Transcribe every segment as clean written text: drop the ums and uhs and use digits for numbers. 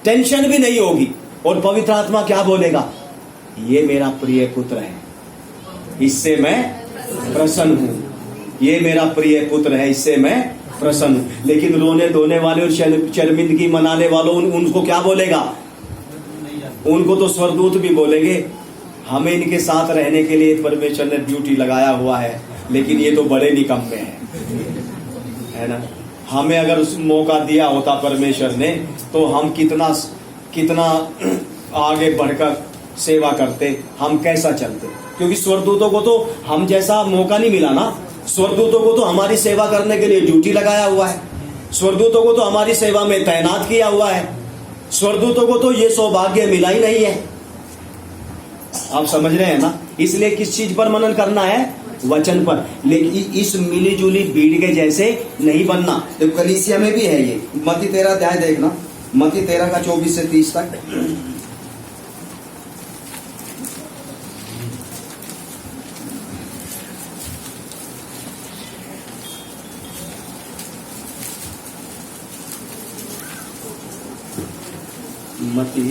Tension भी नहीं होगी। और पवित्र आत्मा क्या बोलेगा? ये मेरा प्रिय पुत्र है, इससे मैं प्रसन्न हूं। ये मेरा प्रिय पुत्र है, इससे मैं प्रसन्न हूं। लेकिन रोने धोने वाले और शर्मिंदगी मनाने वालों उनको क्या बोलेगा? उनको तो स्वर्गदूत भी बोलेंगे, हमें इनके साथ रहने के लिए परमेश्वर ने ड्यूटी लगाया हुआ है, लेकिन ये तो बड़े निकम्मे हैं, है ना। हमें अगर उस मौका दिया होता परमेश्वर ने, तो हम कितना कितना आगे बढ़कर सेवा करते, हम कैसा चलते। क्योंकि स्वर्गदूतों को तो हम जैसा मौका नहीं मिला ना। स्वर्गदूतों को तो हमारी सेवा करने के लिए ड्यूटी लगाया हुआ है, स्वर्गदूतों को तो हमारी सेवा में तैनात किया हुआ है, स्वर्गदूतों को तो ये सौभाग्य मिला ही नहीं है। आप समझ रहे हैं ना। इसलिए किस चीज पर मनन करना है? वचन पर। लेकिन इस मिली जुली भीड़ के जैसे नहीं बनना। तो कलीसिया में भी है ये। मत्ती 13 अध्याय देखना, मत्ती 13 का 24 से 30 तक। मत्ती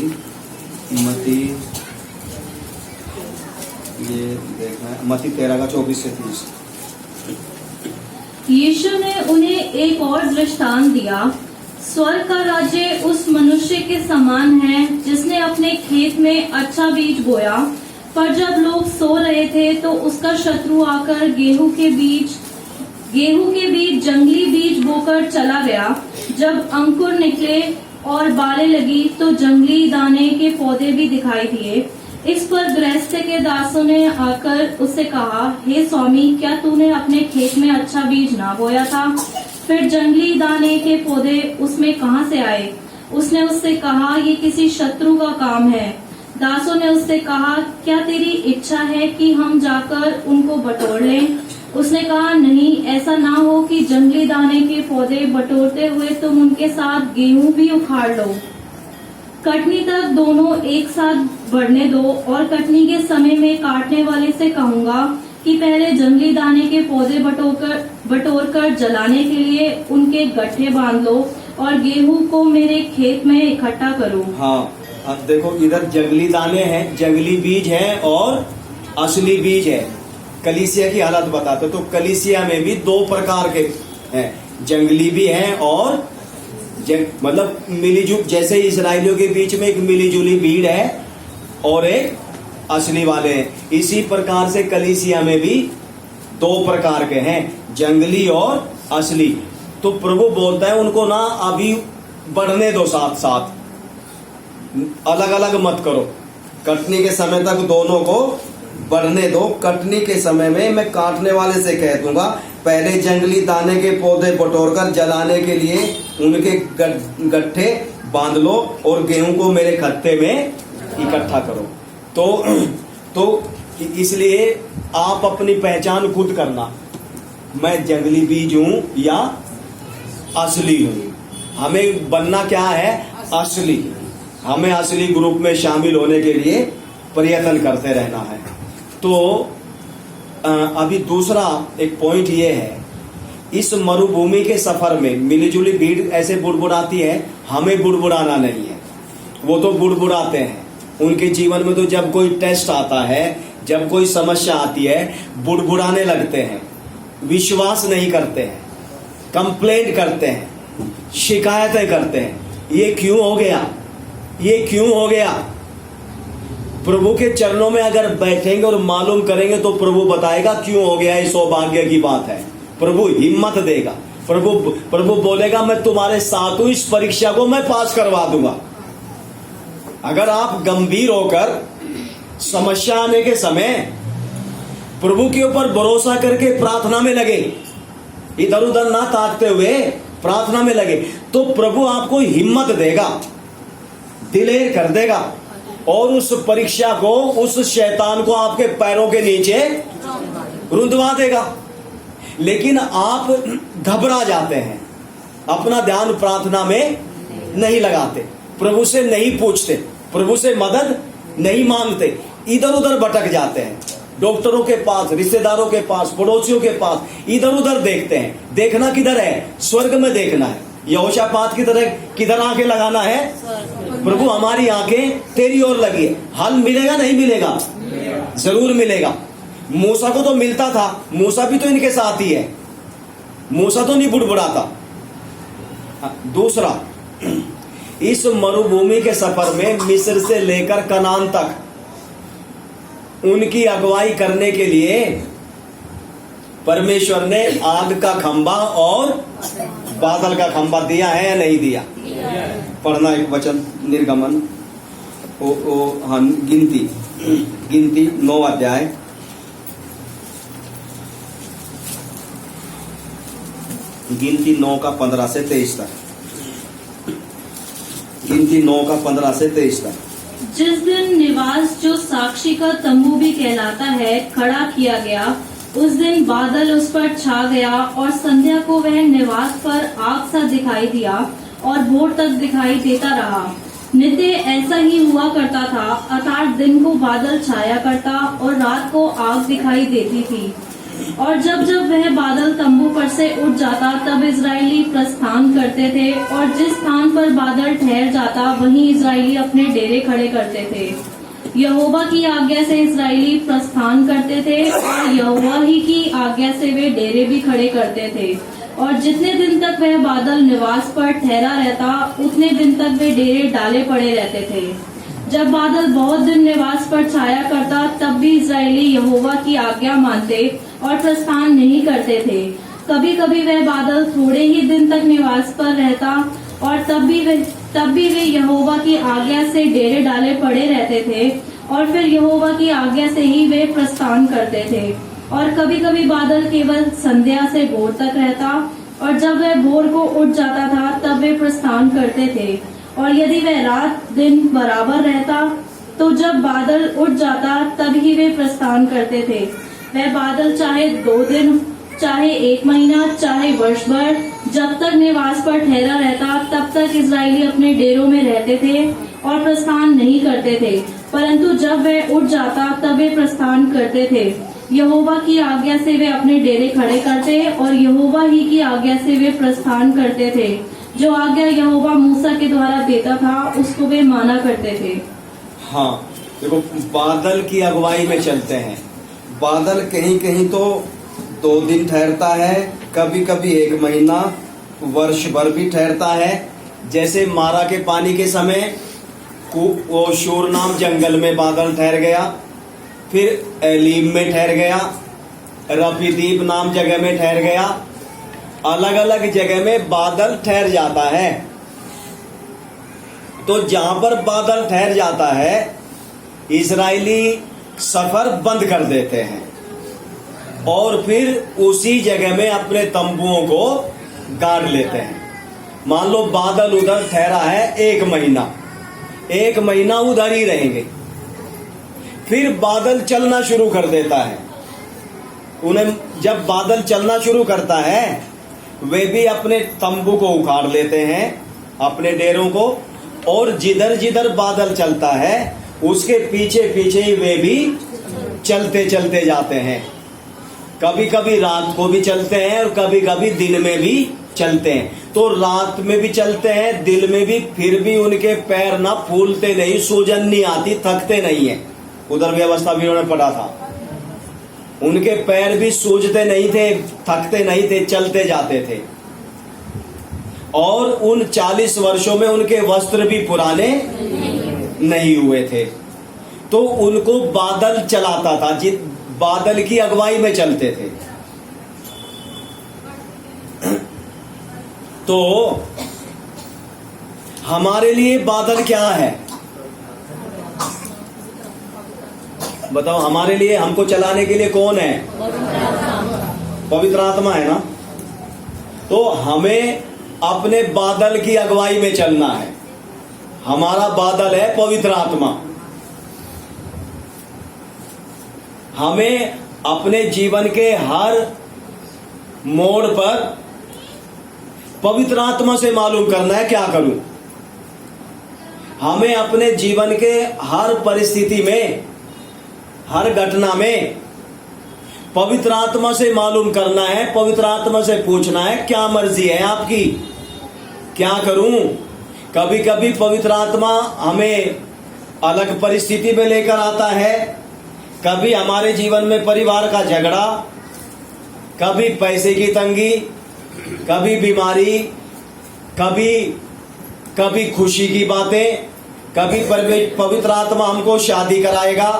ये देखना है, मत्ती 13 का 24 से 30। यीशु ने उन्हें एक और दृष्टांत दिया। स्वर्ग का राज्य उस मनुष्य के समान है जिसने अपने खेत में अच्छा बीज बोया, पर जब लोग सो रहे थे तो उसका शत्रु आकर गेहूं के बीज जंगली बीज बोकर चला गया। जब अंकुर निकले और बालें लगी तो जंगली दाने के पौधे भी दिखाई दिए। इस पर गृहस्थ के दासों ने आकर उससे कहा, हे स्वामी, क्या तूने अपने खेत में अच्छा बीज ना बोया था? फिर जंगली दाने के पौधे उसमें कहाँ से आए? उसने उससे कहा, ये किसी शत्रु का काम है। दासों ने उससे कहा, क्या तेरी इच्छा है कि हम जाकर उनको बटोर लें? उसने कहा, नहीं, ऐसा ना हो कि जंगली दाने के पौधे बटोरते हुए तुम उनके साथ गेहूं भी उखाड़ लो। कटनी तक दोनों एक साथ बढ़ने दो, और कटनी के समय में काटने वाले से कहूंगा कि पहले जंगली दाने के पौधे बटोर कर जलाने के लिए उनके गट्ठे बांध लो, और गेहूं को मेरे खेत में इकट्ठा करो। हाँ, अब देखो, इधर जंगली दाने हैं, जंगली बीज है और असली बीज है। कलीसिया की हालत बताते तो कलीसिया में भी दो प्रकार के हैं, जंगली भी हैं और मतलब मिलीजुल, जैसे इस्राएलियों के बीच में एक मिलीजुली भीड़ है और एक असली वाले हैं, इसी प्रकार से कलीसिया में भी दो प्रकार के हैं, जंगली और असली। तो प्रभु बोलता है उनको ना अभी बढ़ने दो, साथ साथ, अलग अलग मत करो। कटनी के समय तक दोनों को बढ़ने दो। कटनी के समय में मैं काटने वाले से कह दूंगा, पहले जंगली दाने के पौधे बटोरकर जलाने के लिए उनके गट्ठे बांध लो और गेहूं को मेरे खत्ते में इकट्ठा करो। तो इसलिए आप अपनी पहचान खुद करना, मैं जंगली बीज हूं या असली हूं। हमें बनना क्या है? असली। हमें असली ग्रुप में शामिल होने के लिए प्रयत्न करते रहना है। तो अभी दूसरा एक पॉइंट ये है, इस मरुभूमि के सफर में मिलीजुली भीड़ ऐसे बुड़बुड़ाती है, हमें बुड़बुड़ाना नहीं है। वो तो बुड़बुड़ाते हैं, उनके जीवन में तो जब कोई टेस्ट आता है, जब कोई समस्या आती है, बुड़बुड़ाने लगते हैं, विश्वास नहीं करते हैं, कंप्लेंट करते हैं, शिकायतें करते हैं, ये क्यों हो गया, ये क्यों हो गया। प्रभु के चरणों में अगर बैठेंगे और मालूम करेंगे तो प्रभु बताएगा क्यों हो गया, ये सौभाग्य की बात है। प्रभु हिम्मत देगा, प्रभु बोलेगा मैं तुम्हारे साथ हूं, इस परीक्षा को मैं पास करवा दूंगा। अगर आप गंभीर होकर समस्या आने के समय प्रभु के ऊपर भरोसा करके प्रार्थना में लगे, इधर उधर ना ताकते हुए प्रार्थना में लगे, तो प्रभु आपको हिम्मत देगा, दिलेर कर देगा और उस परीक्षा को, उस शैतान को आपके पैरों के नीचे रुंधवा देगा। लेकिन आप घबरा जाते हैं, अपना ध्यान प्रार्थना में नहीं लगाते, प्रभु से नहीं पूछते, प्रभु से मदद नहीं मांगते, इधर उधर भटक जाते हैं, डॉक्टरों के पास, रिश्तेदारों के पास, पड़ोसियों के पास इधर उधर देखते हैं। देखना किधर है? स्वर्ग में देखना है। यहोशापात की तरह किधर आंखें लगाना है? प्रभु हमारी आंखें तेरी ओर लगी है। हल मिलेगा नहीं मिलेगा? जरूर मिलेगा। मूसा को तो मिलता था, मूसा भी तो इनके साथ ही है, मूसा तो नहीं बुड़बुड़ाता। दूसरा, इस मरुभूमि के सफर में मिस्र से लेकर कनान तक उनकी अगुवाई करने के लिए परमेश्वर ने आग का खंभा और बादल का खंभा दिया है या नहीं दिया? पढ़ना एक वचन, निर्गमन हाँ, गिनती 9 अध्याय, गिनती 9 का 15 से 23 तक। गिनती 9 का 15 से 23 तक। जिस दिन निवास, जो साक्षी का तंबू भी कहलाता है, खड़ा किया गया, उस दिन बादल उस पर छा गया और संध्या को वह निवास पर आग सा दिखाई दिया और भोर तक दिखाई देता रहा। नित्य ऐसा ही हुआ करता था, अर्थात दिन को बादल छाया करता और रात को आग दिखाई देती थी। और जब जब वह बादल तंबू पर से उठ जाता, तब इजरायली प्रस्थान करते थे, और जिस स्थान पर बादल ठहर जाता वहीं इजरायली अपने डेरे खड़े करते थे। यहोवा की आज्ञा से इजरायली प्रस्थान करते थे और यहोवा ही की आज्ञा से वे डेरे भी खड़े करते थे। और जितने दिन तक वह बादल निवास पर ठहरा रहता, उतने दिन तक वे डेरे डाले पड़े रहते थे। जब बादल बहुत दिन निवास पर छाया करता, तब भी इजरायली यहोवा की आज्ञा मानते और प्रस्थान नहीं करते थे। कभी कभी वह बादल थोड़े ही दिन तक निवास पर रहता, और तब भी वे यहोवा की आज्ञा से डेरे डाले पड़े रहते थे, और फिर यहोवा की आज्ञा से ही वे प्रस्थान करते थे। और कभी कभी बादल केवल संध्या से भोर तक रहता, और जब वह भोर को उठ जाता था, तब वे प्रस्थान करते थे। और यदि वह रात दिन बराबर रहता, तो जब बादल उठ जाता, तब ही वे प्रस्थान करते थे। वह बादल चाहे 2 दिन, चाहे 1 महीना, चाहे वर्ष भर, जब तक निवास पर ठहरा रहता, तब तक इजरायली अपने डेरों में रहते थे और प्रस्थान नहीं करते थे। परंतु जब वह उठ जाता, तब वे प्रस्थान करते थे। यहोवा की आज्ञा से वे अपने डेरे खड़े करते और यहोवा ही की आज्ञा से वे प्रस्थान करते थे। जो आज्ञा यहोवा मूसा के द्वारा देता था, उसको वे माना करते थे। हाँ, देखो, बादल की अगुवाई में चलते हैं। बादल कहीं कहीं तो 2 दिन ठहरता है, कभी कभी 1 महीना, वर्ष भर भी ठहरता है। जैसे मारा के पानी के समय वो शूर नाम जंगल में बादल ठहर गया, फिर एलीम में ठहर गया, रफीदीप नाम जगह में ठहर गया। अलग अलग जगह में बादल ठहर जाता है। तो जहां पर बादल ठहर जाता है, इजरायली सफर बंद कर देते हैं और फिर उसी जगह में अपने तंबुओं को गाड़ लेते हैं। मान लो बादल उधर ठहरा है 1 महीना, 1 महीना उधर ही रहेंगे, फिर बादल चलना शुरू कर देता है। उन्हें जब बादल चलना शुरू करता है, वे भी अपने तंबू को उखाड़ लेते हैं, अपने डेरों को, और जिधर जिधर बादल चलता है उसके पीछे पीछे ही वे भी चलते चलते जाते हैं। कभी कभी रात को भी चलते हैं और कभी कभी दिन में भी चलते हैं। तो रात में भी चलते हैं, दिन में भी, फिर भी उनके पैर ना फूलते नहीं, सूजन नहीं आती, थकते नहीं है। उधर व्यवस्था भी उन्होंने पढ़ा था, उनके पैर भी सूजते नहीं थे, थकते नहीं थे, चलते जाते थे। और उन 40 वर्षों में उनके वस्त्र भी पुराने नहीं हुए थे। तो उनको बादल चलाता था, बादल की अगुवाई में चलते थे। तो हमारे लिए बादल क्या है? बताओ, हमारे लिए, हमको चलाने के लिए कौन है? पवित्र आत्मा है ना। तो हमें अपने बादल की अगुवाई में चलना है। हमारा बादल है पवित्र आत्मा। हमें अपने जीवन के हर मोड़ पर पवित्र आत्मा से मालूम करना है क्या करूं। हमें अपने जीवन के हर परिस्थिति में, हर घटना में पवित्र आत्मा से मालूम करना है, पवित्र आत्मा से पूछना है क्या मर्जी है आपकी, क्या करूं? कभी कभी पवित्र आत्मा हमें अलग परिस्थिति में लेकर आता है। कभी हमारे जीवन में परिवार का झगड़ा, कभी पैसे की तंगी, कभी बीमारी, कभी खुशी की बातें, कभी पवित्र आत्मा हमको शादी कराएगा,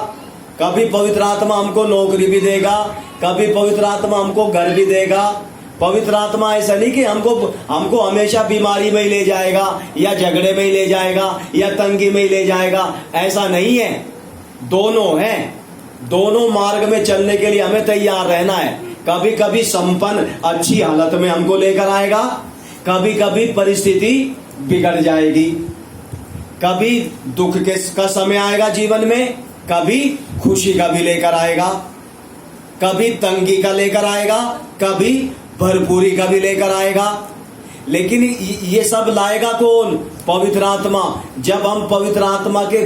कभी पवित्र आत्मा हमको नौकरी भी देगा, कभी पवित्र आत्मा हमको घर भी देगा। पवित्र आत्मा ऐसा नहीं कि हमको हमेशा बीमारी में ही ले जाएगा या झगड़े में ही ले जाएगा या तंगी में ही ले जाएगा, ऐसा नहीं है। दोनों है, दोनों मार्ग में चलने के लिए हमें तैयार रहना है। कभी कभी संपन्न अच्छी हालत में हमको लेकर आएगा, कभी कभी परिस्थिति बिगड़ जाएगी, कभी दुख का समय आएगा जीवन में, कभी खुशी का भी लेकर आएगा, कभी तंगी का लेकर आएगा, कभी भरपूरी का भी लेकर आएगा। लेकिन ये सब लाएगा कौन? पवित्र आत्मा। जब हम पवित्र आत्मा के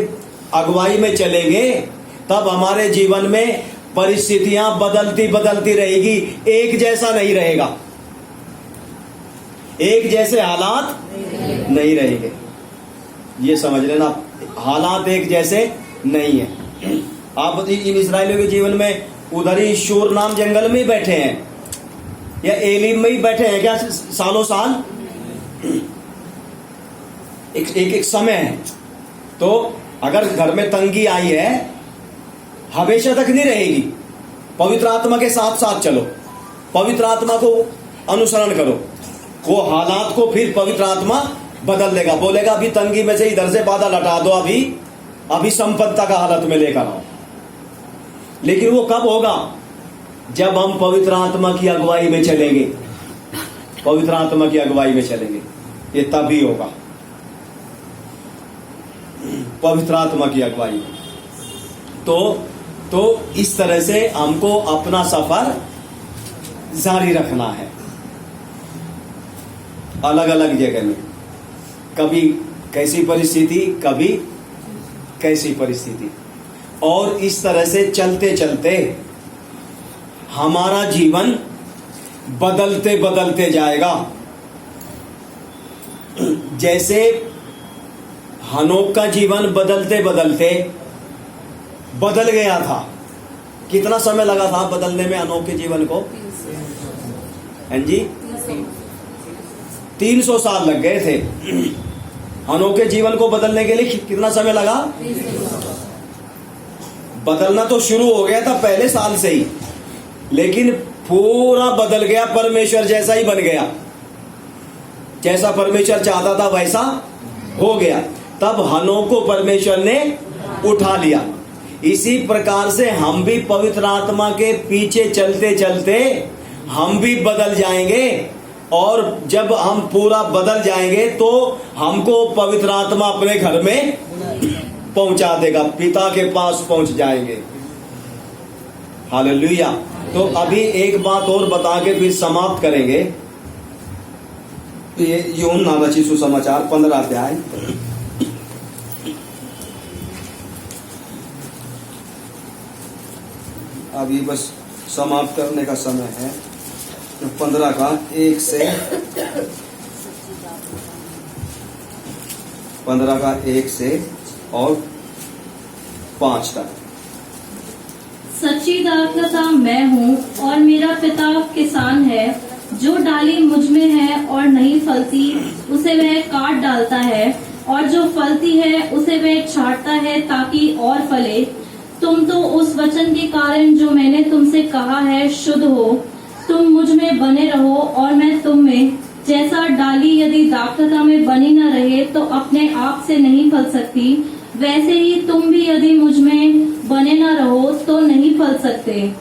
अगुवाई में चलेंगे तब हमारे जीवन में परिस्थितियां बदलती बदलती रहेगी, एक जैसा नहीं रहेगा, एक जैसे हालात नहीं रहेंगे। ये समझ लेना, हालात एक जैसे नहीं है। आप इन इस्राएलियों के जीवन में उधर ही शूर नाम जंगल में ही बैठे हैं या एलीम में ही बैठे हैं क्या सालों साल? एक समय है। तो अगर घर में तंगी आई है, हमेशा तक नहीं रहेगी। पवित्र आत्मा के साथ साथ चलो, पवित्र आत्मा को अनुसरण करो, वो हालात को फिर पवित्र आत्मा बदल देगा। बोलेगा अभी तंगी में से इधर से बादल हटा दो, अभी संपन्नता का हालत में लेकर आओ। लेकिन वो कब होगा? जब हम पवित्र आत्मा की अगुवाई में चलेंगे, पवित्र आत्मा की अगुवाई में चलेंगे, ये तभी होगा, पवित्र आत्मा की अगुवाई में। तो इस तरह से हमको अपना सफर जारी रखना है, अलग अलग जगह में, कभी कैसी परिस्थिति, कभी कैसी परिस्थिति। और इस तरह से चलते चलते हमारा जीवन बदलते बदलते जाएगा। जैसे हनोक का जीवन बदलते बदलते बदल गया था। कितना समय लगा था बदलने में हनोक के जीवन को? हैं जी, 300 साल लग गए थे हनोक के जीवन को बदलने के लिए। कितना समय लगा? बदलना तो शुरू हो गया था पहले साल से ही, लेकिन पूरा बदल गया, परमेश्वर जैसा ही बन गया। जैसा परमेश्वर चाहता था वैसा हो गया। तब हनोक को परमेश्वर ने उठा लिया। इसी प्रकार से हम भी पवित्र आत्मा के पीछे चलते चलते हम भी बदल जाएंगे, और जब हम पूरा बदल जाएंगे तो हमको पवित्र आत्मा अपने घर में पहुंचा देगा, पिता के पास पहुंच जाएंगे। हालेलुया। तो अभी एक बात और बता के फिर समाप्त करेंगे। ये यूहन्ना रचित सुसमाचार 15 अध्याय, अभी बस समाप्त करने का समय है। 15 का 1 से 15 का 1 से और 5 तक। सच्ची दाखलता मैं हूँ और मेरा पिता किसान है। जो डाली मुझ में है और नहीं फलती उसे वह काट डालता है, और जो फलती है उसे वह छांटता है ताकि और फले। तुम तो उस वचन के कारण जो मैंने तुमसे कहा है शुद्ध हो। तुम मुझ में बने रहो और मैं तुम में। जैसा डाली यदि दाखलता में बनी न रहे तो अपने आप से नहीं फल सकती, वैसे ही तुम भी यदि मुझ में बने न रहो तो नहीं फल सकते।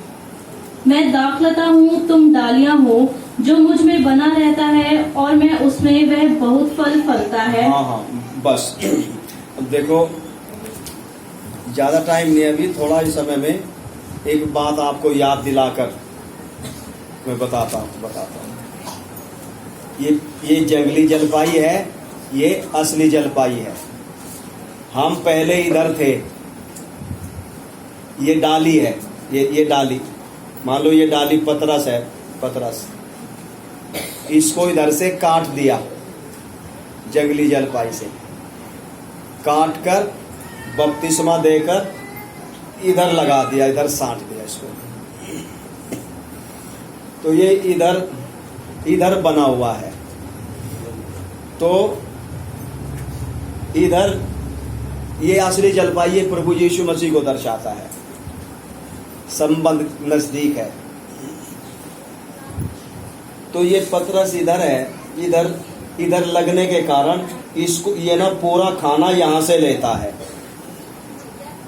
मैं दाखलता हूँ, तुम डालियां हो। जो मुझ में बना रहता है और मैं उसमें, वह बहुत फल फलता है। हाँ, बस अब देखो, ज्यादा टाइम नहीं, अभी थोड़ा ही समय में एक बात आपको याद दिलाकर मैं बताता हूँ। ये जंगली जलपाई है, ये असली जलपाई है। हम पहले इधर थे, ये डाली है, ये डाली, मान लो ये डाली पतरस है, पतरस, इसको इधर से काट दिया, जंगली जलपाई से काट कर बपतिस्मा देकर इधर लगा दिया, इधर साट दिया इसको। तो ये इधर बना हुआ है। तो इधर ये असली जलपाई ये प्रभु यीशु मसीह को दर्शाता है, संबंध नजदीक है। तो ये पतरस इधर है, इधर लगने के कारण इसको ये ना पूरा खाना यहां से लेता है,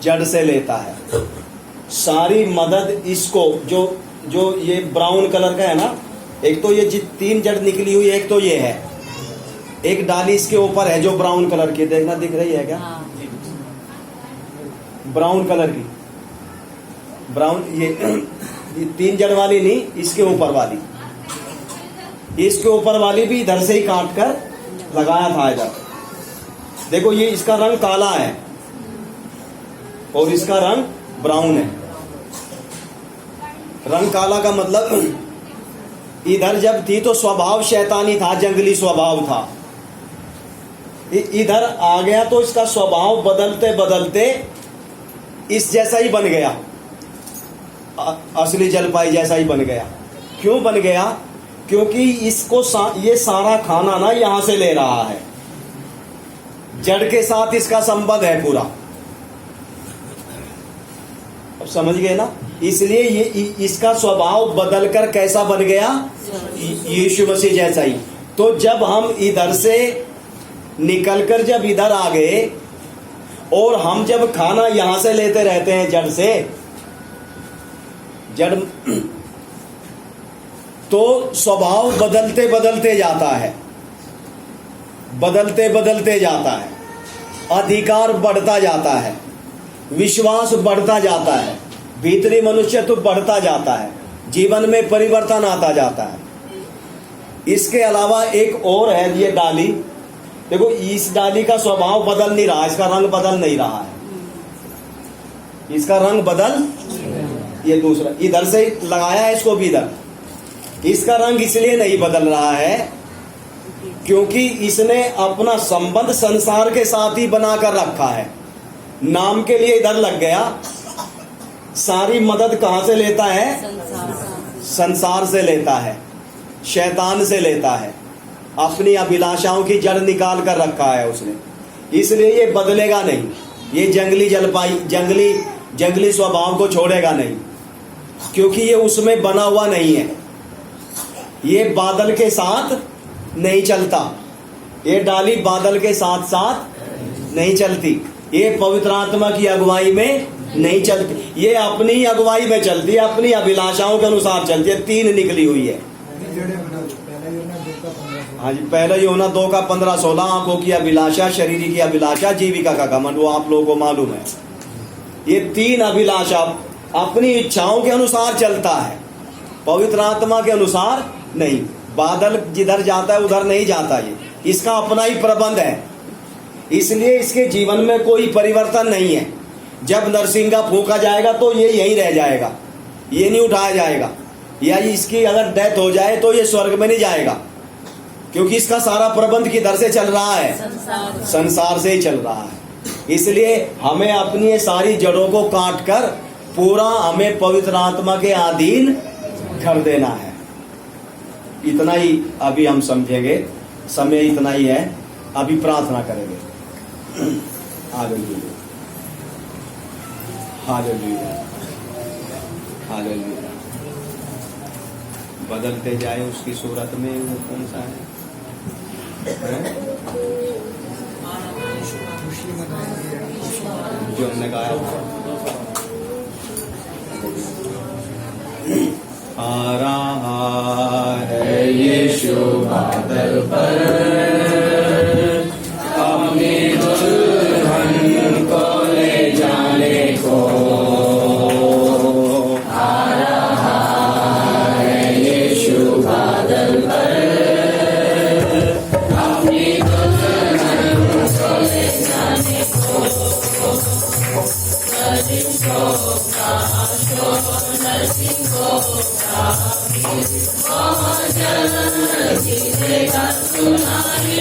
जड़ से लेता है। सारी मदद इसको जो ये ब्राउन कलर का है ना, एक तो ये 3 जड़ निकली हुई, एक तो ये है, एक डाली इसके ऊपर है जो ब्राउन कलर की, देखना दिख रही है क्या? ब्राउन कलर की, ब्राउन ये 3 जड़ वाली नहीं, इसके ऊपर वाली, इसके ऊपर वाली भी इधर से ही काट कर लगाया था इधर। देखो ये इसका रंग काला है और इसका रंग ब्राउन है। रंग काला का मतलब इधर जब थी तो स्वभाव शैतानी था, जंगली स्वभाव था। इधर आ गया तो इसका स्वभाव बदलते बदलते इस जैसा ही बन गया, असली जलपाई जैसा ही बन गया। क्यों बन गया? क्योंकि इसको ये सारा खाना ना यहां से ले रहा है, जड़ के साथ इसका संबंध है पूरा। अब समझ गए ना? इसलिए ये इसका स्वभाव बदलकर कैसा बन गया? यीशु मसीह जैसा ही। तो जब हम इधर से निकलकर जब इधर आ गए और हम जब खाना यहां से लेते रहते हैं जड़ से, जड़, तो स्वभाव बदलते बदलते जाता है, बदलते बदलते जाता है, अधिकार बढ़ता जाता है, विश्वास बढ़ता जाता है, भीतरी मनुष्य तो बढ़ता जाता है, जीवन में परिवर्तन आता जाता है। इसके अलावा एक और है ये डाली। देखो इस डाली का स्वभाव बदल नहीं रहा, इसका रंग बदल नहीं रहा है, इसका रंग बदल, ये दूसरा इधर से लगाया है इसको भी इधर, इसका रंग इसलिए नहीं बदल रहा है क्योंकि इसने अपना संबंध संसार के साथ ही बनाकर रखा है। नाम के लिए इधर लग गया, सारी मदद कहां से लेता है? संसार से लेता है, शैतान से लेता है, अपनी अभिलाषाओं की जड़ निकाल कर रखा है उसने। इसलिए ये बदलेगा नहीं, ये जंगली जलपाई जंगली स्वभाव को छोड़ेगा नहीं, क्योंकि ये उसमें बना हुआ नहीं है। ये बादल के साथ नहीं चलता, ये डाली बादल के साथ साथ नहीं चलती, ये पवित्र आत्मा की अगुवाई में नहीं चलती, ये अपनी ही अगुवाई में चलती है, अपनी अभिलाषाओं के अनुसार चलती है। 3 निकली हुई है। हाँ जी, पहला यूहन्ना 2:15-16, आंखों की अभिलाषा, शरीर की अभिलाषा, जीविका का घमंड, वो आप लोगों को मालूम है। ये 3 अभिलाषा अपनी इच्छाओं के अनुसार चलता है, पवित्र आत्मा के अनुसार नहीं। बादल जिधर जाता है उधर नहीं जाता, ये इसका अपना ही प्रबंध है, इसलिए इसके जीवन में कोई परिवर्तन नहीं है। जब नरसिंगा फूंका जाएगा तो ये यहीं रह जाएगा, ये नहीं उठाया जाएगा, या इसकी अगर डेथ हो जाए तो ये स्वर्ग में नहीं जाएगा, क्योंकि इसका सारा प्रबंध किधर से चल रहा है? संसार से ही चल रहा है। इसलिए हमें अपनी सारी जड़ों को काट कर पूरा हमें पवित्र आत्मा के अधीन कर देना है। इतना ही अभी हम समझेंगे, समय इतना ही है। अभी प्रार्थना करेंगे। Hallelujah, hallelujah, hallelujah. बदलते जाए उसकी सूरत में, वो कौन सा है? जो हमने गाया आ रहा है यीशु बादल पर, अपनी दुल्हन को ले जाने को। आ रहा है यीशु बादल पर, अपनी दुल्हन को ले जाने को। नरसिंहो का बहुत जल्दी देगा सुनाई।